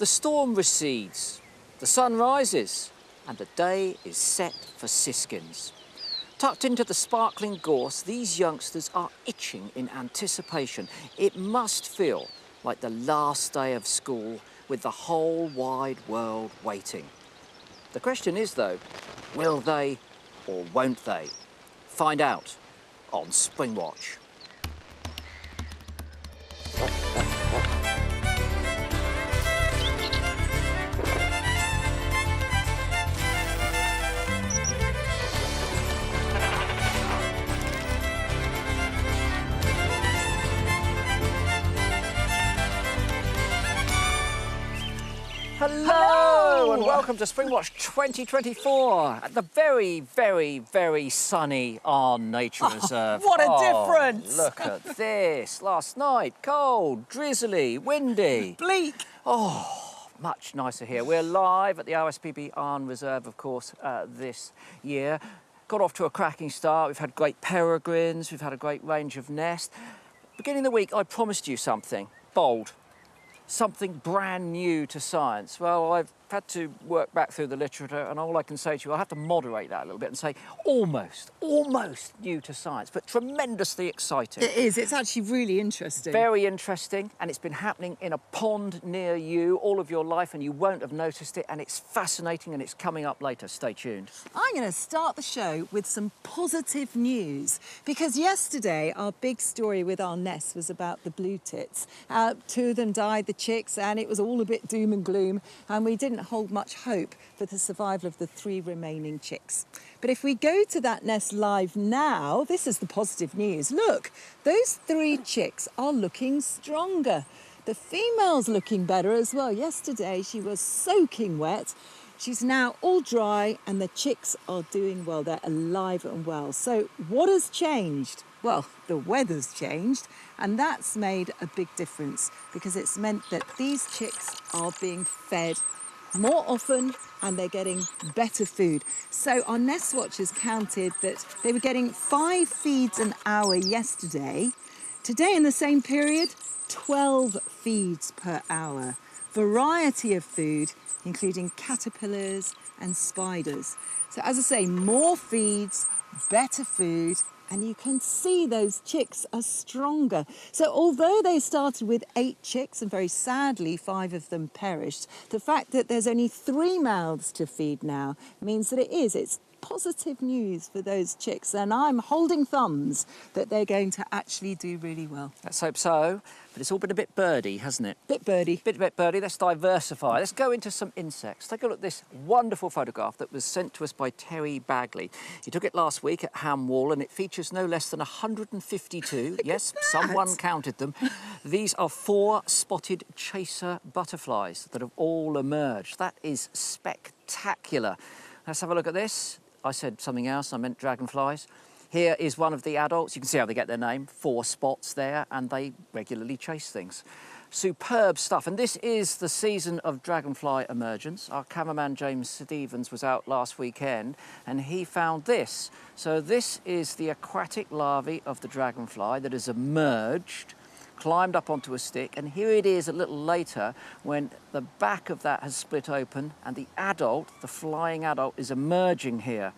The storm recedes, the sun rises, and the day is set for siskins. Tucked into the sparkling gorse, these youngsters are itching in anticipation. It must feel like the last day of school with the whole wide world waiting. The question is, though, will they or won't they? Find out on Springwatch. Hello and welcome to Springwatch 2024 at the very, very, very sunny Arn Nature Reserve. What a difference! Look at this. Last night, cold, drizzly, windy. Bleak. Oh, much nicer here. We're live at the OSPB Arn Reserve, of course, this year. Got off to a cracking start. We've had great peregrines. We've had a great range of nests. Beginning of the week, I promised you something bold. Something brand new to science. Well, I've had to work back through the literature, and all I can say to you, I'll have to moderate that a little bit and say almost new to science, but tremendously exciting. It is. It's actually really interesting. Very interesting, and it's been happening in a pond near you all of your life, and you won't have noticed it, and it's fascinating, and it's coming up later. Stay tuned. I'm going to start the show with some positive news, because yesterday our big story with our nests was about the blue tits. Two of them died, the chicks, and it was all a bit doom and gloom, and we didn't hold much hope for the survival of the 3 remaining chicks. But if we go to that nest live now, this is the positive news. Look, those 3 chicks are looking stronger. The female's looking better as well. Yesterday she was soaking wet. She's now all dry and the chicks are doing well. They're alive and well. So what has changed? Well, the weather's changed, and that's made a big difference because it's meant that these chicks are being fed more often and they're getting better food. So our nest watchers counted that they were getting 5 feeds an hour yesterday. Today in the same period, 12 feeds per hour. Variety of food, including caterpillars and spiders. So as I say, more feeds, better food, and you can see those chicks are stronger. So although they started with 8 chicks, and very sadly 5 of them perished, the fact that there's only 3 mouths to feed now means that it's positive news for those chicks, and I'm holding thumbs that they're going to actually do really well. Let's hope so, but it's all been a bit birdy, hasn't it? Bit birdie. Bit birdie. Let's diversify. Let's go into some insects. Take a look at this wonderful photograph that was sent to us by Terry Bagley. He took it last week at Ham Wall, and it features no less than 152. Yes, someone counted them. These are 4 spotted chaser butterflies that have all emerged. That is spectacular. Let's have a look at this. I said something else, I meant dragonflies. Here is one of the adults. You can see how they get their name, 4 spots there, and they regularly chase things. Superb stuff, and this is the season of dragonfly emergence. Our cameraman James Stevens was out last weekend and he found this. So this is the aquatic larvae of the dragonfly that has emerged, climbed up onto a stick, and here it is a little later when the back of that has split open and the adult, the flying adult, is emerging here,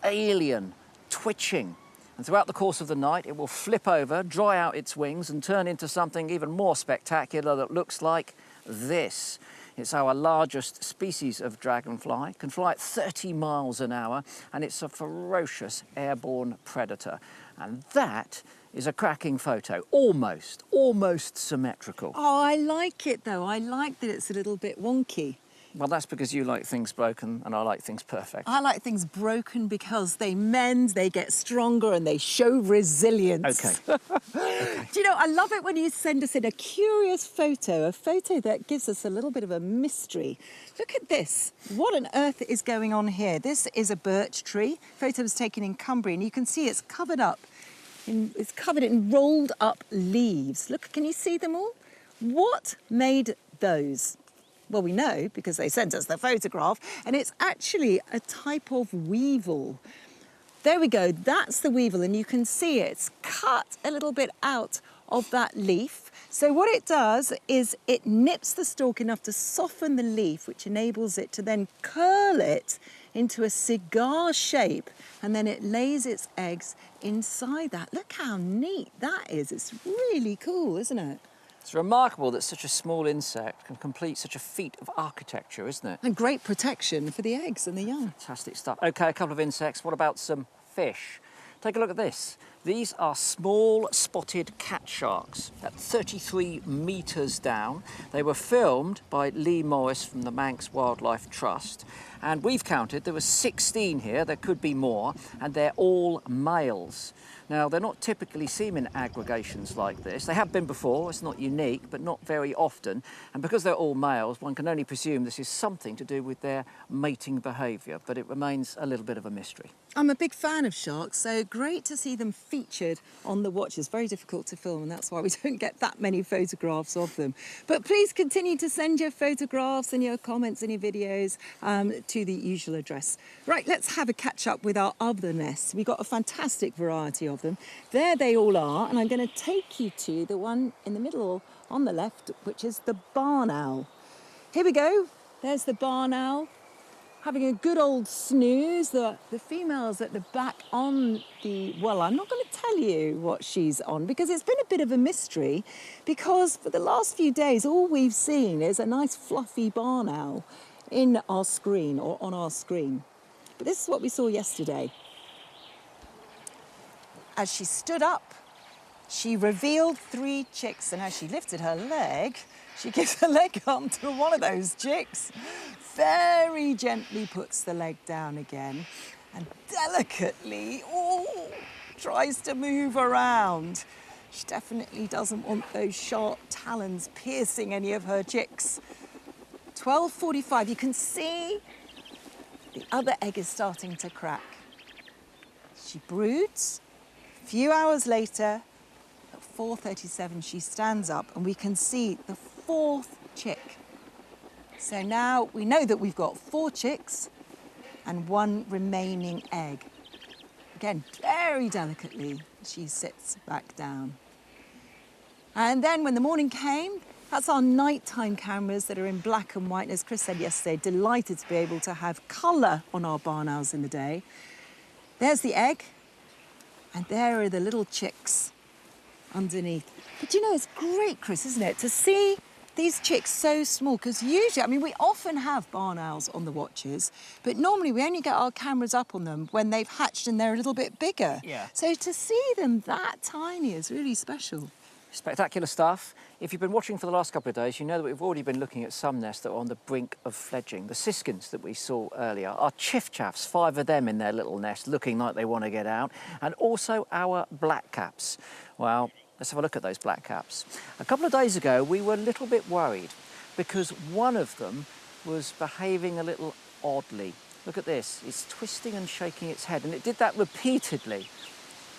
alien, twitching. And throughout the course of the night, it will flip over, dry out its wings and turn into something even more spectacular that looks like this. It's our largest species of dragonfly, can fly at 30 miles an hour, and it's a ferocious airborne predator. And that is a cracking photo, almost symmetrical. Oh, I like it though. I like that it's a little bit wonky. Well, that's because you like things broken and I like things perfect. I like things broken because they mend, they get stronger and they show resilience. Okay. Do you know, I love it when you send us in a curious photo, a photo that gives us a little bit of a mystery. Look at this. What on earth is going on here? This is a birch tree. Photo was taken in Cumbria and you can see it's covered up. It's covered in rolled up leaves. Look, can you see them all? What made those? Well, we know because they sent us the photograph, and it's actually a type of weevil. There we go, that's the weevil, and you can see it's cut a little bit out of that leaf. So what it does is it nips the stalk enough to soften the leaf, which enables it to then curl it into a cigar shape, and then it lays its eggs inside that. Look how neat that is. It's really cool, isn't it? It's remarkable that such a small insect can complete such a feat of architecture, isn't it? And great protection for the eggs and the young. Fantastic stuff. OK, a couple of insects. What about some fish? Take a look at this. These are small spotted cat sharks at 33 metres down. They were filmed by Lee Morris from the Manx Wildlife Trust. And we've counted, there were 16 here, there could be more, and they're all males. Now, they're not typically seen in aggregations like this. They have been before, it's not unique, but not very often. And because they're all males, one can only presume this is something to do with their mating behaviour, but it remains a little bit of a mystery. I'm a big fan of sharks, so great to see them featured on the watches. Very difficult to film, and that's why we don't get that many photographs of them. But please continue to send your photographs and your comments and your videos to the usual address. Right, let's have a catch up with our other nests. We've got a fantastic variety of them. There they all are, and I'm going to take you to the one in the middle on the left, which is the barn owl. Here we go. There's the barn owl, having a good old snooze. The female's at the back on the, well, I'm not going to tell you what she's on because it's been a bit of a mystery, because for the last few days all we've seen is a nice fluffy barn owl in our screen or on our screen. But this is what we saw yesterday. As she stood up, she revealed 3 chicks, and as she lifted her leg, she gives a leg up to one of those chicks, very gently puts the leg down again, and delicately, tries to move around. She definitely doesn't want those sharp talons piercing any of her chicks. 12:45, you can see the other egg is starting to crack. She broods. A few hours later, at 4:37, she stands up and we can see the 4th chick. So now we know that we've got 4 chicks and 1 remaining egg. Again, very delicately, she sits back down. And then when the morning came, that's our nighttime cameras that are in black and white. As Chris said yesterday, delighted to be able to have colour on our barn owls in the day. There's the egg, and there are the little chicks underneath. But you know, it's great, Chris, isn't it, to see these chicks so small, because usually, I mean, we often have barn owls on the watches, but normally we only get our cameras up on them when they've hatched and they're a little bit bigger. Yeah. So to see them that tiny is really special. Spectacular stuff. If you've been watching for the last couple of days, you know that we've already been looking at some nests that are on the brink of fledging. The siskins that we saw earlier, our chiff-chaffs, 5 of them in their little nest, looking like they want to get out, and also our blackcaps. Well, let's have a look at those blackcaps. A couple of days ago, we were a little bit worried because one of them was behaving a little oddly. Look at this, it's twisting and shaking its head, and it did that repeatedly.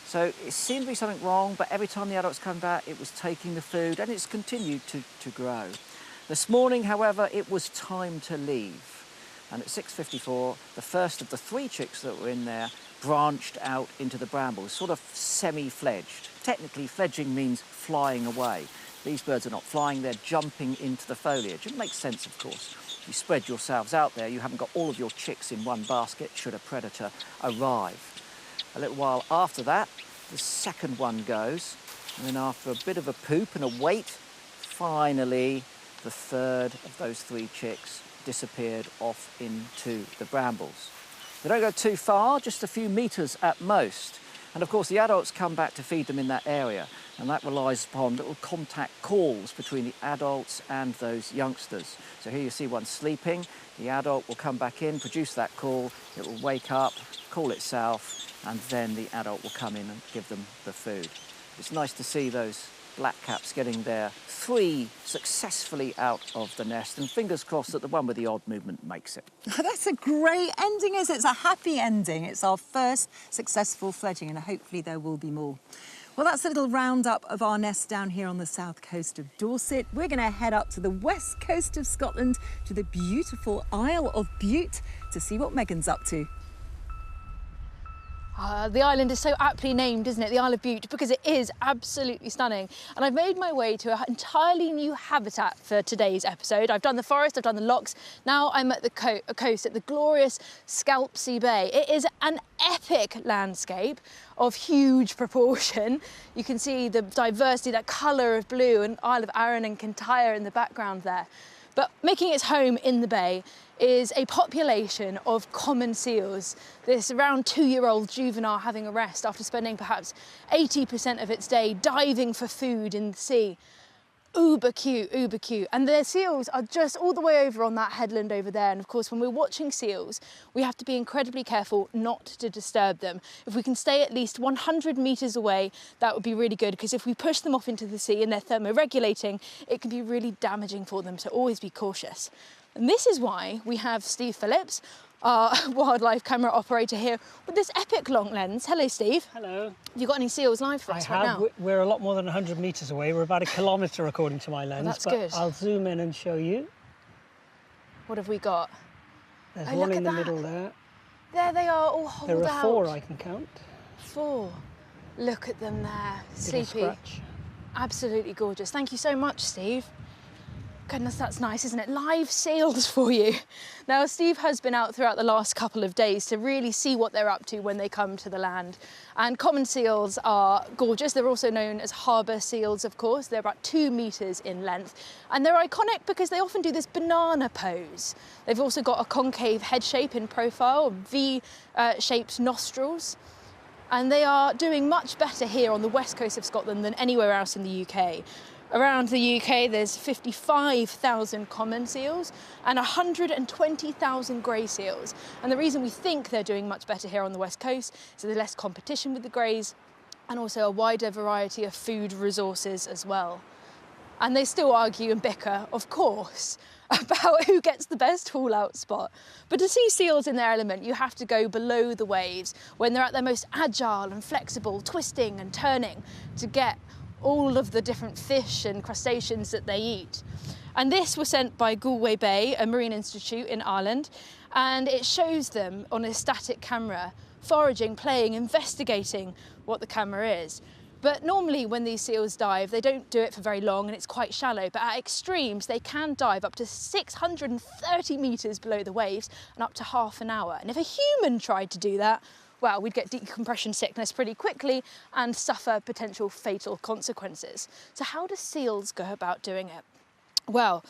So it seemed to be something wrong, but every time the adults come back, it was taking the food, and it's continued to grow. This morning, however, it was time to leave. And at 6:54, the first of the 3 chicks that were in there branched out into the brambles, sort of semi-fledged. Technically, fledging means flying away. These birds are not flying, they're jumping into the foliage. It makes sense, of course. If you spread yourselves out there, you haven't got all of your chicks in one basket should a predator arrive. A little while after that, the second one goes, and then after a bit of a poop and a wait, finally the 3rd of those 3 chicks disappeared off into the brambles. They don't go too far, just a few metres at most. And of course the adults come back to feed them in that area, and that relies upon little contact calls between the adults and those youngsters. So here you see one sleeping, the adult will come back in, produce that call, it will wake up, call itself, and then the adult will come in and give them the food. It's nice to see those blackcaps getting their 3 successfully out of the nest, and fingers crossed that the one with the odd movement makes it. That's a great ending, isn't it? It's a happy ending. It's our first successful fledging, and hopefully there will be more. Well, that's a little roundup of our nest down here on the south coast of Dorset. We're going to head up to the west coast of Scotland to the beautiful Isle of Bute to see what Megan's up to. The island is so aptly named, isn't it? The Isle of Bute, because it is absolutely stunning. And I've made my way to an entirely new habitat for today's episode. I've done the forest, I've done the lochs. Now I'm at the coast, at the glorious Scalpsea Bay. It is an epic landscape of huge proportion. You can see the diversity, that colour of blue, and Isle of Arran and Kintyre in the background there. But making its home in the bay is a population of common seals. This around 2-year-old juvenile having a rest after spending perhaps 80% of its day diving for food in the sea. Uber cute, uber cute. And the seals are just all the way over on that headland over there. And of course, when we're watching seals, we have to be incredibly careful not to disturb them. If we can stay at least 100 metres away, that would be really good, because if we push them off into the sea and they're thermoregulating, it can be really damaging for them, so always be cautious. And this is why we have Steve Phillips, our wildlife camera operator, here with this epic long lens. Hello, Steve. Hello. Have you got any seals live for us right now? We're a lot more than 100 metres away. We're about 1 kilometre according to my lens. That's but good. I'll zoom in and show you. What have we got? There's Oh, one look in at the that. middle there. There they are, all holed out. There are 4 I can count. 4. Look at them there, Little sleepy. scratch. Absolutely gorgeous. Thank you so much, Steve. Goodness, that's nice, isn't it? Live seals for you. Now, Steve has been out throughout the last couple of days to really see what they're up to when they come to the land. And common seals are gorgeous. They're also known as harbour seals, of course. They're about 2 metres in length. And they're iconic because they often do this banana pose. They've also got a concave head shape in profile, V-shaped nostrils. And they are doing much better here on the west coast of Scotland than anywhere else in the UK. Around the UK, there's 55,000 common seals and 120,000 grey seals. And the reason we think they're doing much better here on the west coast is there's less competition with the greys and also a wider variety of food resources as well. And they still argue and bicker, of course, about who gets the best haul-out spot. But to see seals in their element, you have to go below the waves when they're at their most agile and flexible, twisting and turning to get all of the different fish and crustaceans that they eat. And this was sent by Galway Bay, a marine institute in Ireland, and it shows them on a static camera, foraging, playing, investigating what the camera is. But normally when these seals dive, they don't do it for very long and it's quite shallow, but at extremes, they can dive up to 630 metres below the waves and up to half an hour. And if a human tried to do that, well, we'd get decompression sickness pretty quickly and suffer potential fatal consequences. So how do seals go about doing it? Well,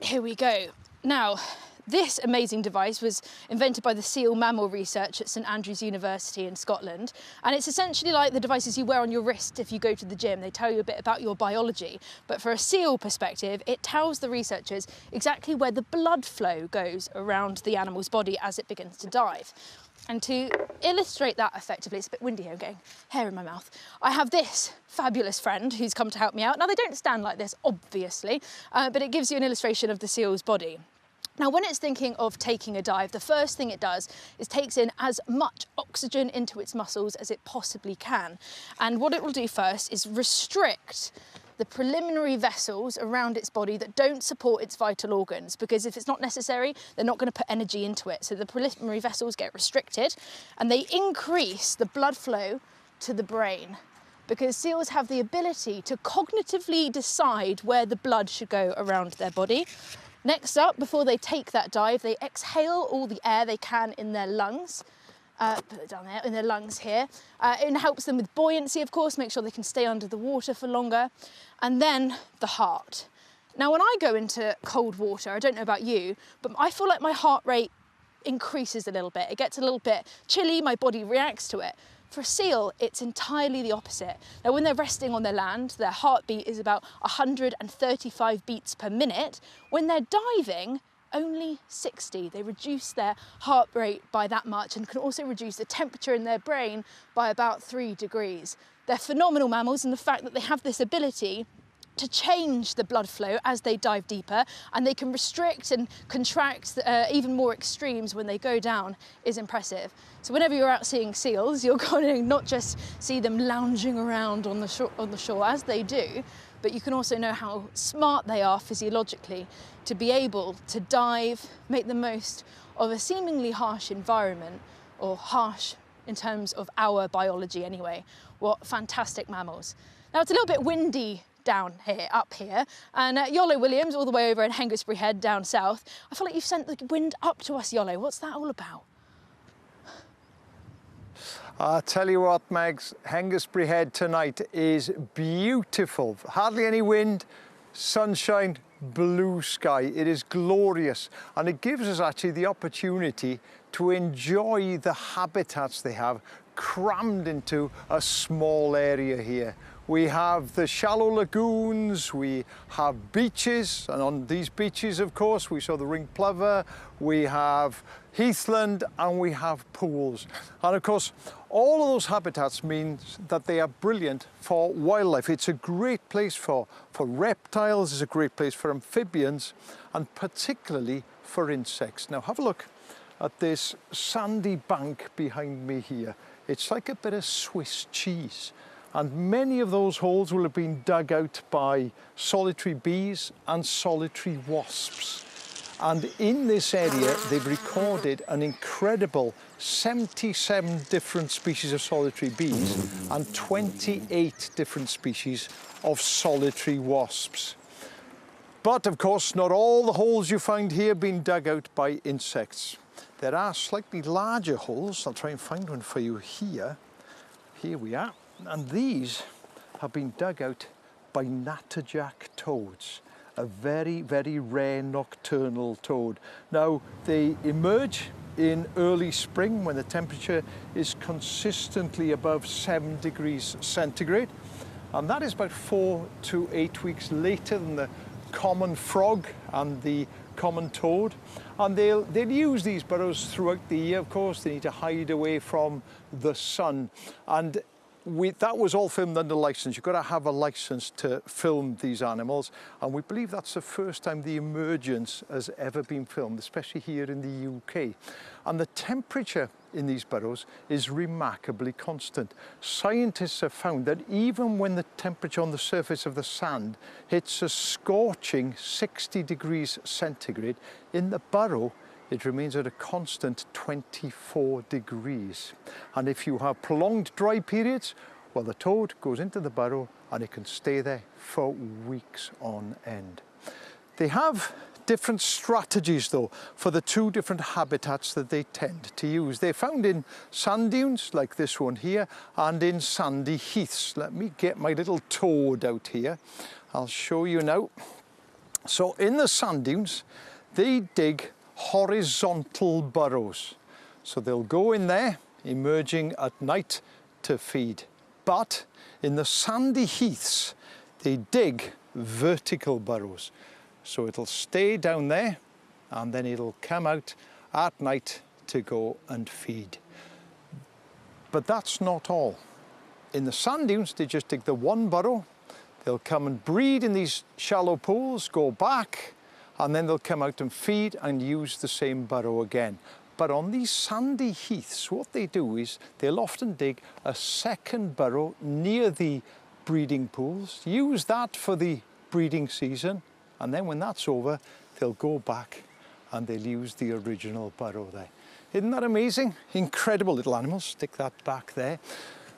here we go. Now, this amazing device was invented by the seal mammal research at St Andrews University in Scotland. And it's essentially like the devices you wear on your wrist if you go to the gym. They tell you a bit about your biology. But for a seal perspective, it tells the researchers exactly where the blood flow goes around the animal's body as it begins to dive. And to illustrate that effectively, it's a bit windy here, I'm getting hair in my mouth. I have this fabulous friend who's come to help me out. Now, they don't stand like this, obviously, but it gives you an illustration of the seal's body. Now, when it's thinking of taking a dive, the first thing it does is takes in as much oxygen into its muscles as it possibly can. And what it will do first is restrict the preliminary vessels around its body that don't support its vital organs, because if it's not necessary, they're not going to put energy into it. So the preliminary vessels get restricted and they increase the blood flow to the brain, because seals have the ability to cognitively decide where the blood should go around their body. Next up, before they take that dive, they exhale all the air they can in their lungs. Put it down there, in their lungs here. It helps them with buoyancy, of course, make sure they can stay under the water for longer. And then the heart. Now, when I go into cold water, I don't know about you, but I feel like my heart rate increases a little bit. It gets a little bit chilly, my body reacts to it. For a seal, it's entirely the opposite. Now, when they're resting on their land, their heartbeat is about 135 beats per minute. When they're diving, only 60. They reduce their heart rate by that much and can also reduce the temperature in their brain by about 3 degrees. They're phenomenal mammals, and the fact that they have this ability to change the blood flow as they dive deeper, and they can restrict and contract even more extremes when they go down, is impressive. So whenever you're out seeing seals, you're going to not just see them lounging around on the shore as they do, but you can also know how smart they are physiologically to be able to dive, make the most of a seemingly harsh environment or harsh in terms of our biology anyway. What fantastic mammals. Now it's a little bit windy up here, and Iolo Williams, all the way over in Hengistbury Head down south, I feel like you've sent the wind up to us, Iolo. What's that all about? I'll tell you what, Megs, Hengistbury Head tonight is beautiful. Hardly any wind, sunshine, blue sky. It is glorious, and it gives us actually the opportunity to enjoy the habitats they have crammed into a small area here. We have the shallow lagoons, we have beaches, and on these beaches, of course, we saw the ringed plover, we have heathland, and we have pools. And of course, all of those habitats means that they are brilliant for wildlife. It's a great place for reptiles, it's a great place for amphibians, and particularly for insects. Now have a look at this sandy bank behind me here. It's like a bit of Swiss cheese. And many of those holes will have been dug out by solitary bees and solitary wasps. And in this area, they've recorded an incredible 77 different species of solitary bees and 28 different species of solitary wasps. But of course, not all the holes you find here have been dug out by insects. There are slightly larger holes. I'll try and find one for you here. Here we are. And these have been dug out by natterjack toads, a very, very rare nocturnal toad. Now, they emerge in early spring when the temperature is consistently above 7 degrees centigrade. And that is about 4 to 8 weeks later than the common frog and the common toad. And they'll use these burrows throughout the year, of course. They need to hide away from the sun. And that was all filmed under license. You've got to have a license to film these animals, and we believe that's the first time the emergence has ever been filmed, especially here in the UK. And the temperature in these burrows is remarkably constant. Scientists have found that even when the temperature on the surface of the sand hits a scorching 60 degrees centigrade, in the burrow it remains at a constant 24 degrees. And if you have prolonged dry periods, well, the toad goes into the burrow and it can stay there for weeks on end. They have different strategies, though, for the two different habitats that they tend to use. They're found in sand dunes, like this one here, and in sandy heaths. Let me get my little toad out here. I'll show you now. So in the sand dunes, they dig horizontal burrows. So they'll go in there, emerging at night to feed. But in the sandy heaths, they dig vertical burrows. So it'll stay down there and then it'll come out at night to go and feed. But that's not all. In the sand dunes, they just dig the one burrow. They'll come and breed in these shallow pools, go back, and then they'll come out and feed and use the same burrow again. But on these sandy heaths, what they do is they'll often dig a second burrow near the breeding pools, use that for the breeding season, and then when that's over, they'll go back and they'll use the original burrow there. Isn't that amazing? Incredible little animals. Stick that back there.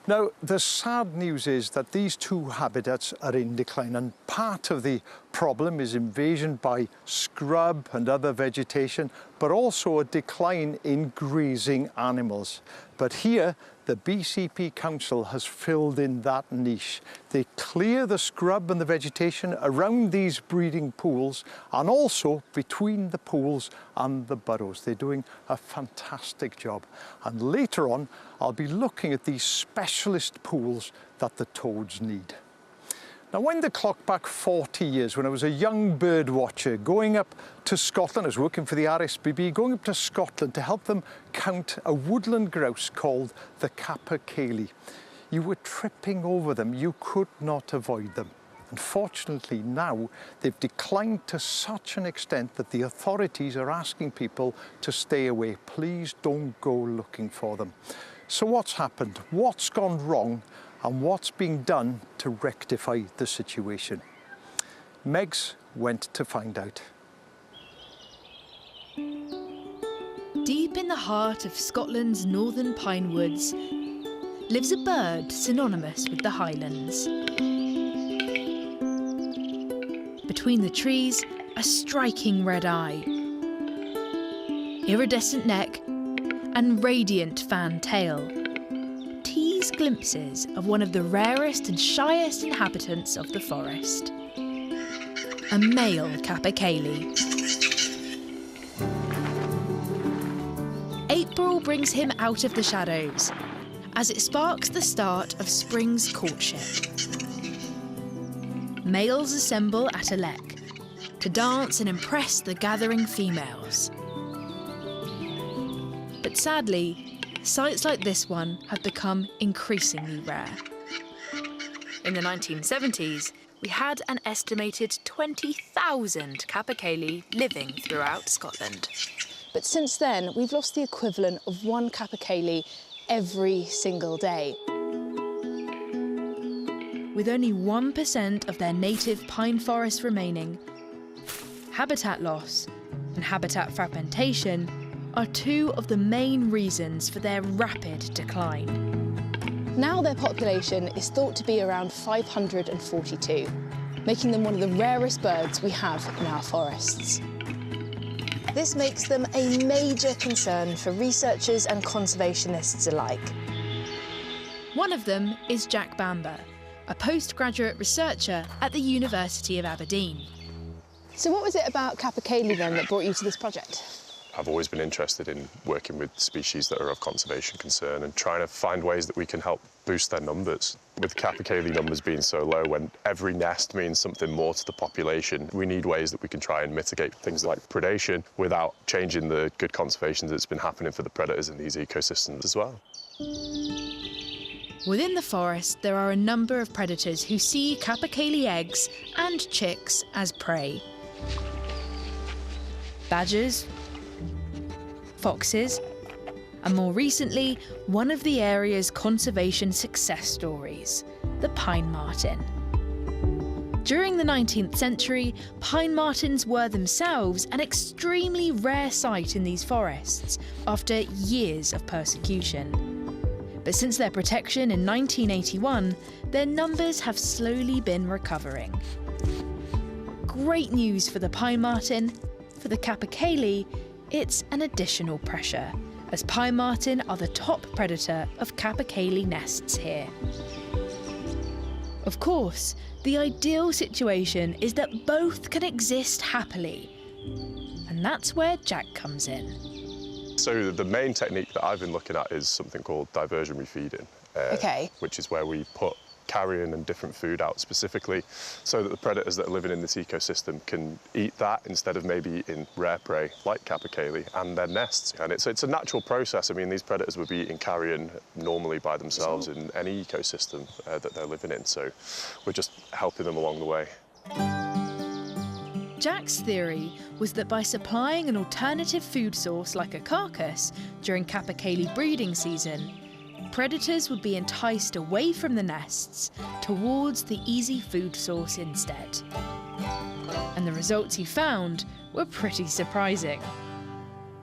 Now, the sad news is that these two habitats are in decline, and part of the problem is invasion by scrub and other vegetation, but also a decline in grazing animals. But here, the BCP Council has filled in that niche. They clear the scrub and the vegetation around these breeding pools and also between the pools and the burrows. They're doing a fantastic job. And later on, I'll be looking at these specialist pools that the toads need. Now, wind the clock back 40 years when I was a young bird watcher going up to Scotland. I was working for the RSPB, going up to Scotland to help them count a woodland grouse called the capercaillie. You were tripping over them. You could not avoid them. Unfortunately, now they've declined to such an extent that the authorities are asking people to stay away. Please don't go looking for them. So what's happened? What's gone wrong? And what's being done to rectify the situation? Megs went to find out. Deep in in the heart of Scotland's northern pine woods lives a bird synonymous with the Highlands. Between the trees, a striking red eye, iridescent neck and radiant fan tail tease glimpses of one of the rarest and shyest inhabitants of the forest, a male capercaillie. April brings him out of the shadows as it sparks the start of spring's courtship. Males assemble at a lek to dance and impress the gathering females. But sadly, sights like this one have become increasingly rare. In the 1970s, we had an estimated 20,000 capercaillie living throughout Scotland. But since then, we've lost the equivalent of one capercaillie every single day. With only 1% of their native pine forests remaining, habitat loss and habitat fragmentation are two of the main reasons for their rapid decline. Now their population is thought to be around 542, making them one of the rarest birds we have in our forests. This makes them a major concern for researchers and conservationists alike. One of them is Jack Bamber, a postgraduate researcher at the University of Aberdeen. So what was it about capercaillie then that brought you to this project? I've always been interested in working with species that are of conservation concern and trying to find ways that we can help boost their numbers. With capercaillie numbers being so low, when every nest means something more to the population, we need ways that we can try and mitigate things like predation without changing the good conservation that's been happening for the predators in these ecosystems as well. Within the forest, there are a number of predators who see capercaillie eggs and chicks as prey. Badgers, foxes, and more recently, one of the area's conservation success stories, the pine marten. During the 19th century, pine martens were themselves an extremely rare sight in these forests after years of persecution. But since their protection in 1981, their numbers have slowly been recovering. Great news for the pine marten. For the capercaillie, it's an additional pressure, as pine marten are the top predator of capercaillie nests here. Of course, the ideal situation is that both can exist happily, and that's where Jack comes in. So the main technique that I've been looking at is something called diversionary feeding, which is where we put carrion and different food out specifically so that the predators that are living in this ecosystem can eat that instead of maybe eating rare prey like capercaillie and their nests. And it's a natural process. I mean, these predators would be eating carrion normally by themselves in any ecosystem that they're living in. So we're just helping them along the way. Jack's theory was that by supplying an alternative food source like a carcass during capercaillie breeding season, predators would be enticed away from the nests towards the easy food source instead. And the results he found were pretty surprising.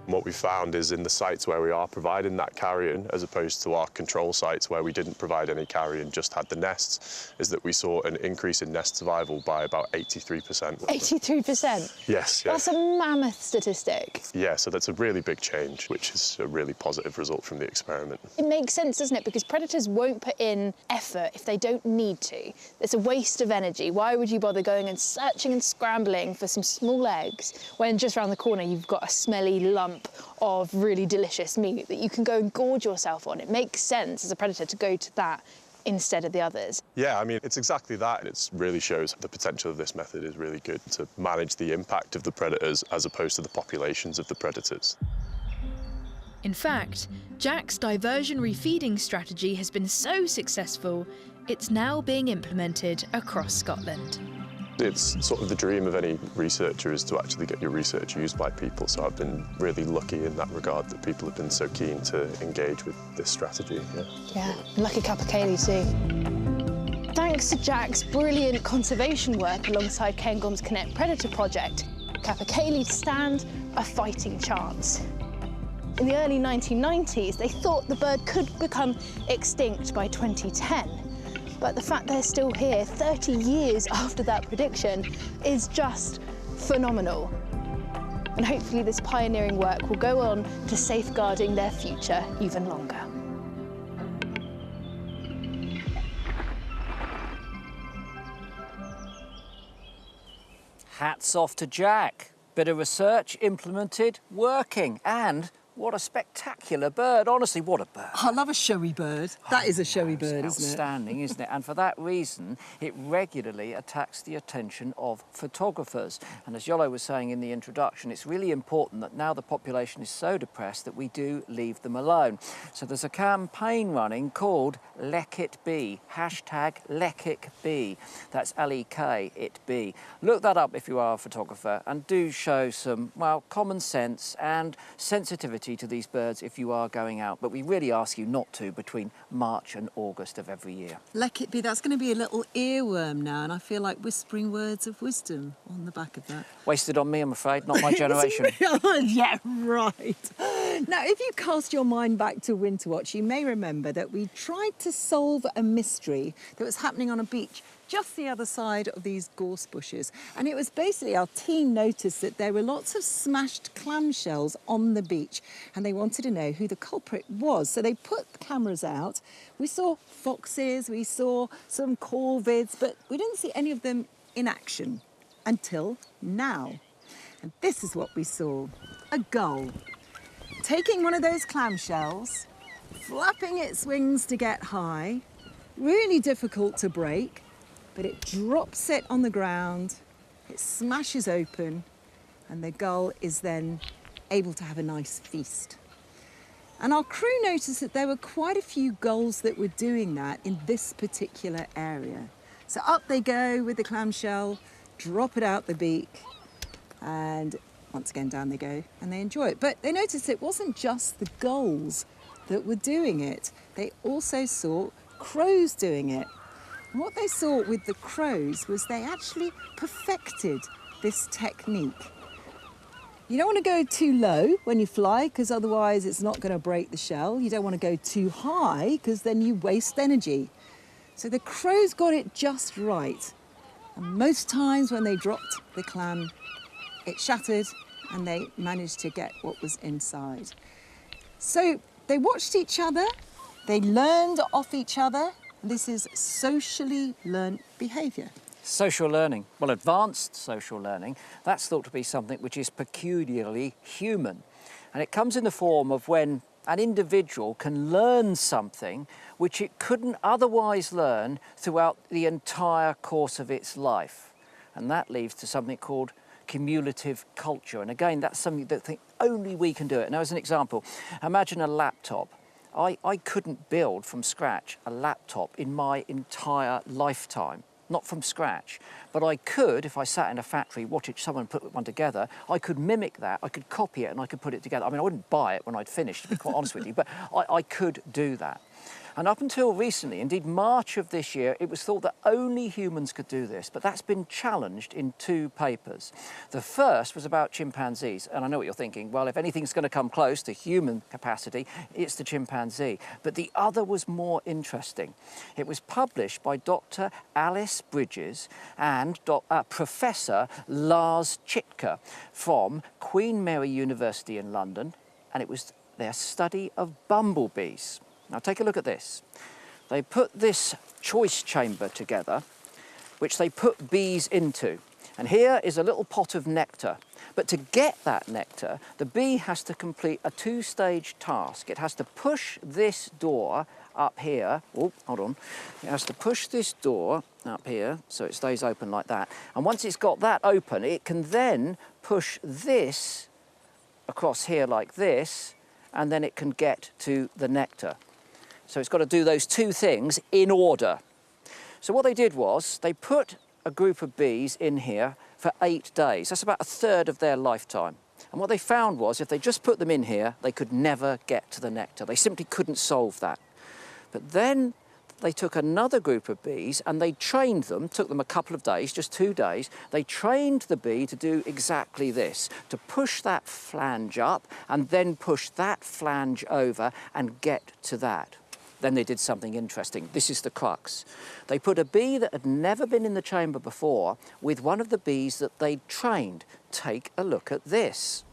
What we found is in the sites where we are providing that carrion, as opposed to our control sites where we didn't provide any carrion, just had the nests, is that we saw an increase in nest survival by about 83%. 83%? Yes. That's a mammoth statistic. Yeah, so that's a really big change, which is a really positive result from the experiment. It makes sense, doesn't it? Because predators won't put in effort if they don't need to. It's a waste of energy. Why would you bother going and searching and scrambling for some small eggs when just around the corner you've got a smelly lump of really delicious meat that you can go and gorge yourself on? It makes sense as a predator to go to that instead of the others. Yeah, I mean, it's exactly that. It really shows the potential of this method is really good to manage the impact of the predators as opposed to the populations of the predators. In fact, Jack's diversionary feeding strategy has been so successful, it's now being implemented across Scotland. It's sort of the dream of any researcher is to actually get your research used by people, so I've been really lucky in that regard that people have been so keen to engage with this strategy. Yeah, lucky capercaillie too. Thanks to Jack's brilliant conservation work alongside Cairngorm's Connect Predator project, capercaillie stand a fighting chance. In the early 1990s, they thought the bird could become extinct by 2010. But the fact they're still here 30 years after that prediction is just phenomenal. And hopefully this pioneering work will go on to safeguarding their future even longer. Hats off to Jack. Bit of research implemented, working, and what a spectacular bird. Honestly, what a bird. I love a showy bird. That is a showy bird, It's isn't it? outstanding, isn't it? And for that reason, it regularly attracts the attention of photographers. And as Iolo was saying in the introduction, it's really important that now the population is so depressed that we do leave them alone. So there's a campaign running called Lek It Be, hashtag Lek It Be. That's L-E-K It Be. Look that up if you are a photographer, and do show some, well, common sense and sensitivity to these birds if you are going out, but we really ask you not to between March and August of every year. Lek It Be, that's going to be a little earworm now, and I feel like whispering words of wisdom on the back of that. Wasted on me, I'm afraid, not my generation. Yeah, right. Now, if you cast your mind back to Winterwatch, you may remember that we tried to solve a mystery that was happening on a beach just the other side of these gorse bushes. And it was basically our team noticed that there were lots of smashed clamshells on the beach, and they wanted to know who the culprit was. So they put the cameras out. We saw foxes, we saw some corvids, but we didn't see any of them in action until now. And this is what we saw. A gull taking one of those clamshells, flapping its wings to get high, really difficult to break, but it drops it on the ground, it smashes open, and the gull is then able to have a nice feast. And our crew noticed that there were quite a few gulls that were doing that in this particular area. So up they go with the clamshell, drop it out the beak, and once again down they go, and they enjoy it. But they noticed it wasn't just the gulls that were doing it. They also saw crows doing it. And what they saw with the crows was they actually perfected this technique. You don't want to go too low when you fly, because otherwise it's not going to break the shell. You don't want to go too high, because then you waste energy. So the crows got it just right. And most times when they dropped the clam, it shattered and they managed to get what was inside. So they watched each other, they learned off each other. This is socially learned behaviour. Social learning, well, advanced social learning, that's thought to be something which is peculiarly human. And it comes in the form of when an individual can learn something which it couldn't otherwise learn throughout the entire course of its life. And that leads to something called cumulative culture. And again, that's something that only we can do it. Now, as an example, imagine a laptop. I couldn't build from scratch a laptop in my entire lifetime. Not from scratch, but I could, if I sat in a factory watching someone put one together, I could mimic that, I could copy it and I could put it together. I mean, I wouldn't buy it when I'd finished, to be quite honest with you, but I could do that. And up until recently, indeed March of this year, it was thought that only humans could do this, but that's been challenged in 2 papers. The first was about chimpanzees, and I know what you're thinking, well, if anything's going to come close to human capacity, it's the chimpanzee. But the other was more interesting. It was published by Dr. Alice Bridges and Professor Lars Chitka from Queen Mary University in London, and it was their study of bumblebees. Now take a look at this. They put this choice chamber together, which they put bees into. And here is a little pot of nectar. But to get that nectar, the bee has to complete a 2-stage task. It has to push this door up here. Oh, hold on. It has to push this door up here so it stays open like that. And once it's got that open, it can then push this across here like this, and then it can get to the nectar. So it's got to do those 2 things in order. So what they did was they put a group of bees in here for 8 days. That's about 1/3 of their lifetime. And what they found was if they just put them in here, they could never get to the nectar. They simply couldn't solve that. But then they took another group of bees and they trained them, took them a couple of days, just 2 days. They trained the bee to do exactly this, to push that flange up and then push that flange over and get to that. Then they did something interesting. This is the crux. They put a bee that had never been in the chamber before with one of the bees that they'd trained. Take a look at this.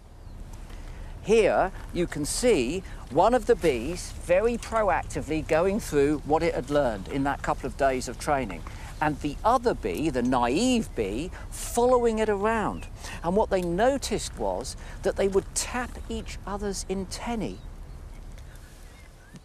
Here you can see one of the bees very proactively going through what it had learned in that couple of days of training, and the other bee, the naive bee, following it around. And what they noticed was that they would tap each other's antennae.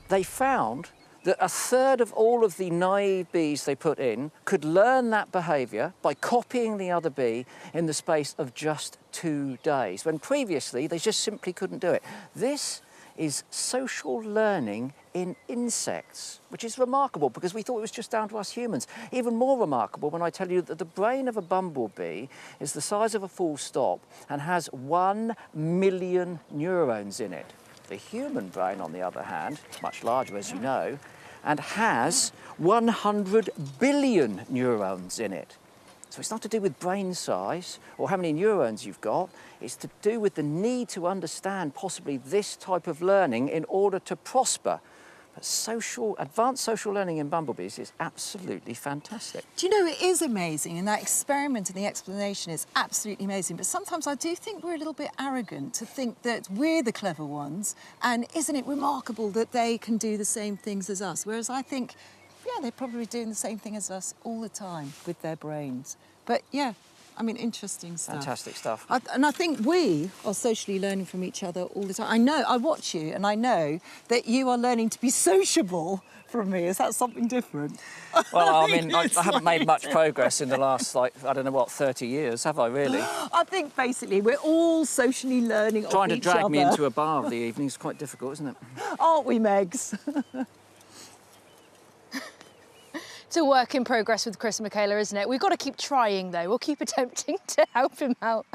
They found that a third of all of the naive bees they put in could learn that behaviour by copying the other bee in the space of just 2 days, when previously they just simply couldn't do it. This is social learning in insects, which is remarkable because we thought it was just down to us humans. Even more remarkable when I tell you that the brain of a bumblebee is the size of a full stop and has 1 million neurons in it. The human brain, on the other hand, much larger as you know, and has 100 billion neurons in it. So it's not to do with brain size or how many neurons you've got, it's to do with the need to understand possibly this type of learning in order to prosper. But advanced social learning in bumblebees is absolutely fantastic. Do you know, it is amazing, and that experiment and the explanation is absolutely amazing, but sometimes I do think we're a little bit arrogant to think that we're the clever ones, and isn't it remarkable that they can do the same things as us? Whereas I think, yeah, they're probably doing the same thing as us all the time with their brains. But yeah, I mean, interesting stuff. Fantastic stuff. And I think we are socially learning from each other all the time. I know, I watch you, and I know that you are learning to be sociable from me. Is that something different? Well, I mean, I haven't made much progress in the last, I don't know what, 30 years, have I really? I think basically we're all socially learning of each other. Trying to drag me into a bar of the evening is quite difficult, isn't it? Aren't we, Megs? It's a work in progress with Chris and Michaela, isn't it? We've got to keep trying, though. We'll keep attempting to help him out.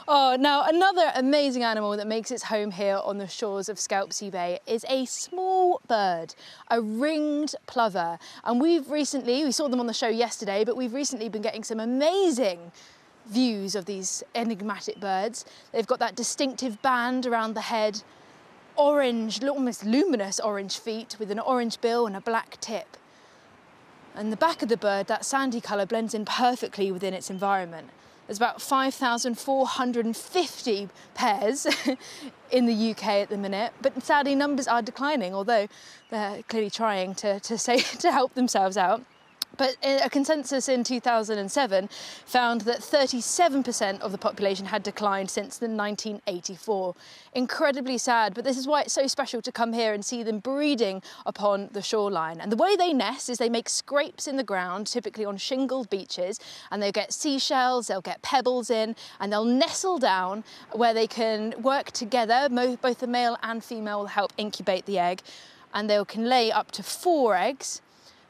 Oh, now, another amazing animal that makes its home here on the shores of Scalpsea Bay is a small bird, a ringed plover. And we saw them on the show yesterday, but we've recently been getting some amazing views of these enigmatic birds. They've got that distinctive band around the head, orange, almost luminous orange feet with an orange bill and a black tip. And the back of the bird, that sandy colour, blends in perfectly within its environment. There's about 5,450 pairs in the UK at the minute, but sadly numbers are declining, although they're clearly trying to help themselves out. But a consensus in 2007 found that 37% of the population had declined since 1984. Incredibly sad, but this is why it's so special to come here and see them breeding upon the shoreline. And the way they nest is they make scrapes in the ground, typically on shingled beaches, and they'll get seashells, they'll get pebbles in, and they'll nestle down where they can work together. Both the male and female will help incubate the egg, and they can lay up to 4 eggs.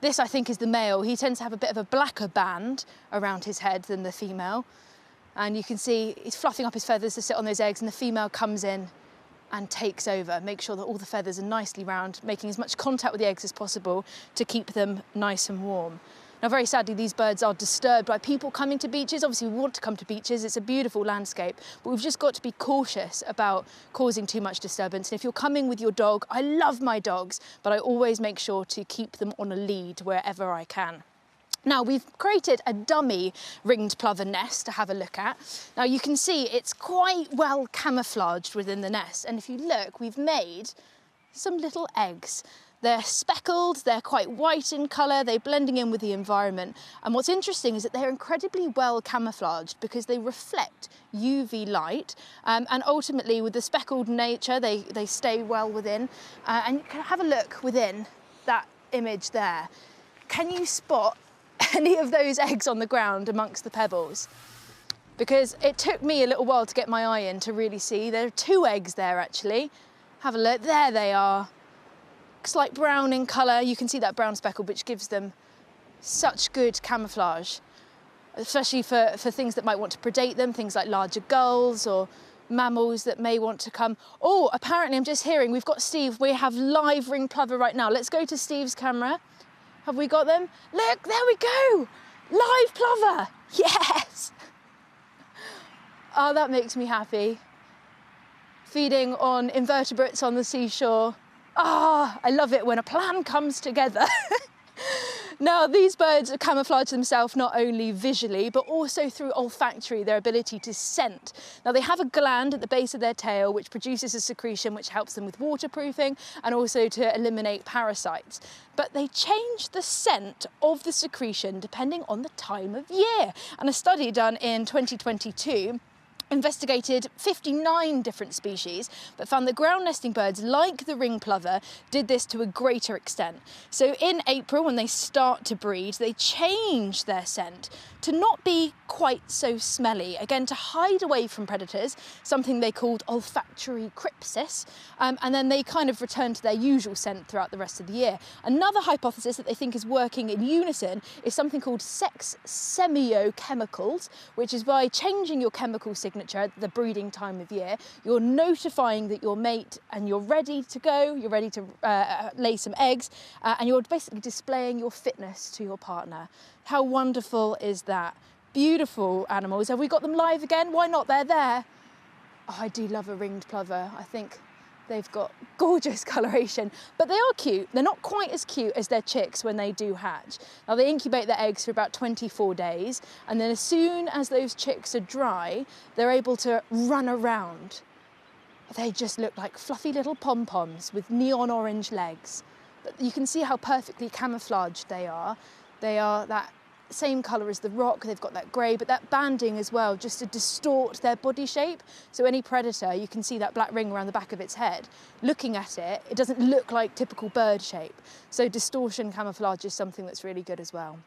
This, I think, is the male. He tends to have a bit of a blacker band around his head than the female. And you can see he's fluffing up his feathers to sit on those eggs, and the female comes in and takes over, makes sure that all the feathers are nicely round, making as much contact with the eggs as possible to keep them nice and warm. Now, very sadly, these birds are disturbed by people coming to beaches. Obviously, we want to come to beaches. It's a beautiful landscape, but we've just got to be cautious about causing too much disturbance. And if you're coming with your dog, I love my dogs, but I always make sure to keep them on a lead wherever I can. Now, we've created a dummy ringed plover nest to have a look at. Now, you can see it's quite well camouflaged within the nest. And if you look, we've made some little eggs. They're speckled, they're quite white in colour, they're blending in with the environment. And what's interesting is that they're incredibly well camouflaged because they reflect UV light. And ultimately, with the speckled nature, they stay well within. And you can have a look within that image there. Can you spot any of those eggs on the ground amongst the pebbles? Because it took me a little while to get my eye in to really see. There are 2 eggs there, actually. Have a look, there they are. Slight brown in colour, you can see that brown speckle, which gives them such good camouflage, especially for things that might want to predate them, things like larger gulls or mammals that may want to come. Oh, apparently I'm just hearing, we've got Steve, we have live ringed plover right now. Let's go to Steve's camera. Have we got them? Look, there we go! Live plover! Yes! Oh, that makes me happy. Feeding on invertebrates on the seashore. Ah, I love it when a plan comes together. Now, these birds camouflage themselves not only visually, but also through olfactory, their ability to scent. Now, they have a gland at the base of their tail which produces a secretion which helps them with waterproofing and also to eliminate parasites. But they change the scent of the secretion depending on the time of year. And a study done in 2022 investigated 59 different species, but found that ground nesting birds like the ring plover did this to a greater extent. So in April, when they start to breed, they change their scent to not be quite so smelly, again to hide away from predators, something they called olfactory crypsis, and then they kind of return to their usual scent throughout the rest of the year. Another hypothesis that they think is working in unison is something called sex semiochemicals, which is by changing your chemical signature at the breeding time of year, you're notifying that your mate and you're ready to go, you're ready to lay some eggs, and you're basically displaying your fitness to your partner. How wonderful is that? Beautiful animals. Have we got them live again? Why not? They're there. Oh, I do love a ringed plover. I think they've got gorgeous coloration, but they are cute. They're not quite as cute as their chicks when they do hatch. Now, they incubate their eggs for about 24 days, and then as soon as those chicks are dry, they're able to run around. They just look like fluffy little pom-poms with neon orange legs. But you can see how perfectly camouflaged they are. They are that same colour as the rock, they've got that grey, but that banding as well, just to distort their body shape. So any predator, you can see that black ring around the back of its head. Looking at it, it doesn't look like typical bird shape. So distortion camouflage is something that's really good as well.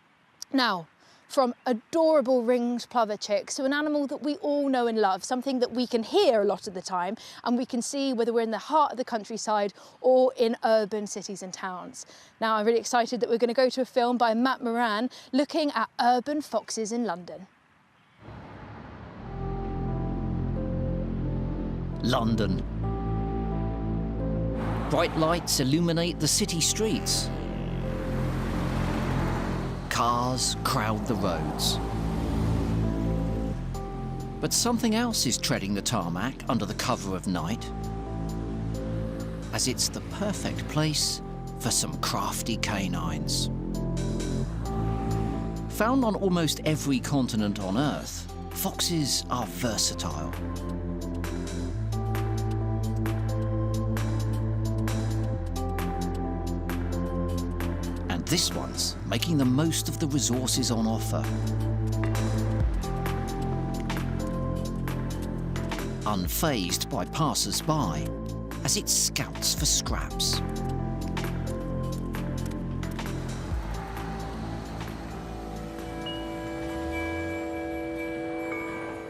Now, from adorable ringed plover chicks to an animal that we all know and love, something that we can hear a lot of the time and we can see whether we're in the heart of the countryside or in urban cities and towns. Now, I'm really excited that we're going to go to a film by Matt Moran looking at urban foxes in London. London. Bright lights illuminate the city streets. Cars crowd the roads. But something else is treading the tarmac under the cover of night, as it's the perfect place for some crafty canines. Found on almost every continent on Earth, foxes are versatile. This one's making the most of the resources on offer. Unfazed by passers-by, as it scouts for scraps.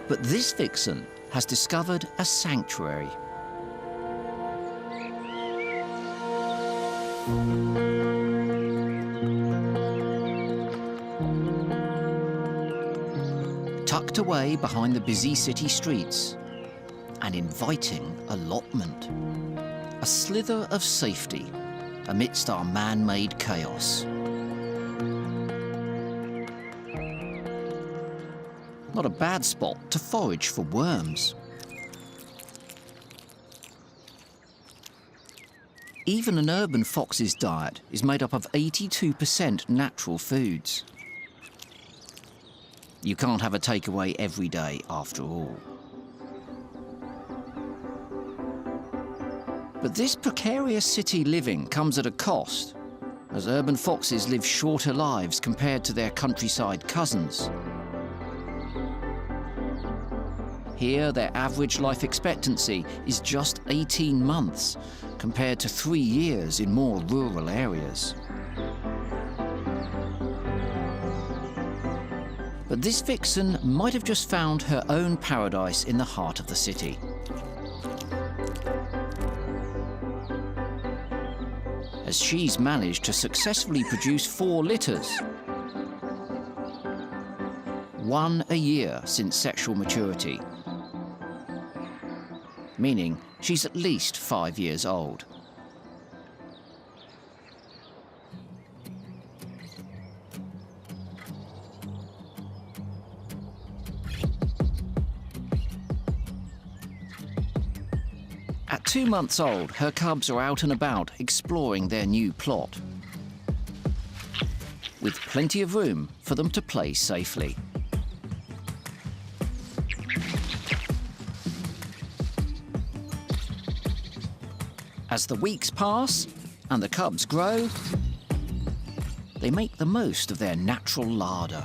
But this vixen has discovered a sanctuary. Tucked away behind the busy city streets, an inviting allotment. A slither of safety amidst our man-made chaos. Not a bad spot to forage for worms. Even an urban fox's diet is made up of 82% natural foods. You can't have a takeaway every day, after all. But this precarious city living comes at a cost, as urban foxes live shorter lives compared to their countryside cousins. Here, their average life expectancy is just 18 months, compared to 3 years in more rural areas. But this vixen might have just found her own paradise in the heart of the city. As she's managed to successfully produce 4 litters. 1 a year since sexual maturity. Meaning she's at least 5 years old. At 2 months old, her cubs are out and about exploring their new plot, with plenty of room for them to play safely. As the weeks pass and the cubs grow, they make the most of their natural larder.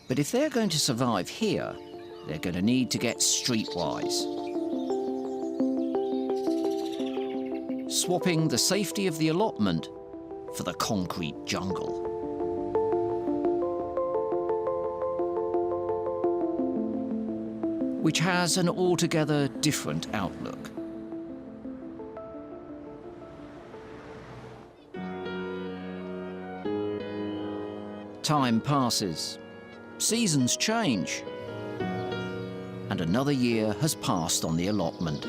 But if they're going to survive here, they're going to need to get streetwise. Swapping the safety of the allotment for the concrete jungle. Which has an altogether different outlook. Time passes. Seasons change, and another year has passed on the allotment.